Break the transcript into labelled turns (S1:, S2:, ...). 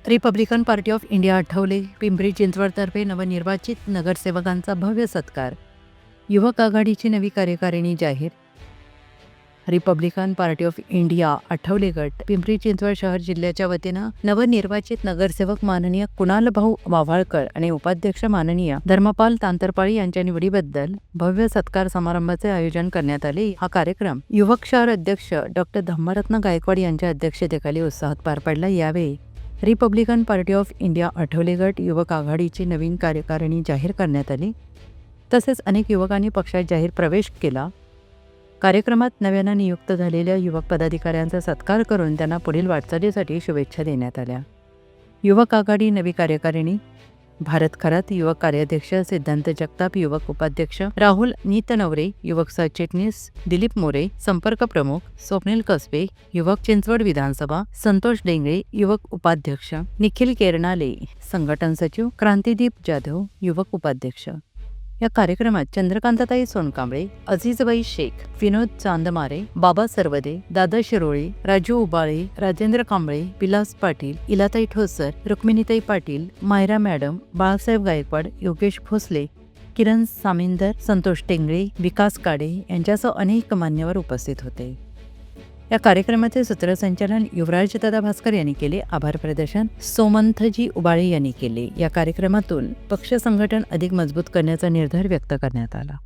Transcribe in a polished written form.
S1: Republican Party of India Athawale Pimpri चिंचवडतर्फे नवनिर्वाचित नगरसेवकांचा भव्य सत्कार. युवक आघाडीची नवी कार्यकारिणी जाहीर. Republican Party of India Athawale गट पिंपरी चिंचवड शहर जिल्ह्याच्या वतीनं नवनिर्वाचित नगरसेवक माननीय कुणाल भाऊ वाव्हाळकर आणि उपाध्यक्ष माननीय धर्मपाल तांतरपाळी यांच्या निवडीबद्दल भव्य सत्कार समारंभाचे आयोजन करण्यात आले. हा कार्यक्रम युवक शहर अध्यक्ष डॉक्टर धम्मरत्न गायकवाड यांच्या अध्यक्षतेखाली उत्साहात पार पडला. यावेळी Republican Party of India Athawale गट युवक आघाडीची नवीन कार्यकारिणी जाहीर करण्यात आली. तसेच अनेक युवकांनी पक्षात जाहीर प्रवेश केला. कार्यक्रमात नव्यानं नियुक्त झालेल्या युवक पदाधिकाऱ्यांचा सत्कार करून त्यांना पुढील वाटचालीसाठी शुभेच्छा देण्यात आल्या. युवक आघाडी नवी कार्यकारिणी: भारत खरात युवक कार्याध्यक्ष, सिद्धांत जगताप युवक उपाध्यक्ष, राहुल नीतनवरे युवक सरचिटणीस, दिलीप मोरे संपर्क प्रमुख, स्वप्नील कसबे युवक चिंचवड विधानसभा, संतोष डेंगळे युवक उपाध्यक्ष, निखिल केरनाले संघटन सचिव, क्रांतिदीप जाधव युवक उपाध्यक्ष. या कार्यक्रमात चंद्रकांतताई सोनकांबळे, अजीजबाई शेख, विनोद चांदमारे, बाबा सरवदे, दादा शिरोळे, राजू उबाळे, राजेंद्र कांबळे, विलास पाटील, इलाताई ठोसर, रुक्मिणीताई पाटील, मायरा मॅडम, बाळासाहेब गायकवाड, योगेश भोसले, किरण सामिंदर, संतोष टेंगळे, विकास काडे यांच्यासह अनेक मान्यवर उपस्थित होते. या कार्यक्रमाचे सूत्रसंचालन युवराजदादा भास्कर यांनी केले. आभार प्रदर्शन सोमंथजी उबाळे यांनी केले. या कार्यक्रमातून पक्ष संघटन अधिक मजबूत करण्याचा निर्धार व्यक्त करण्यात आला.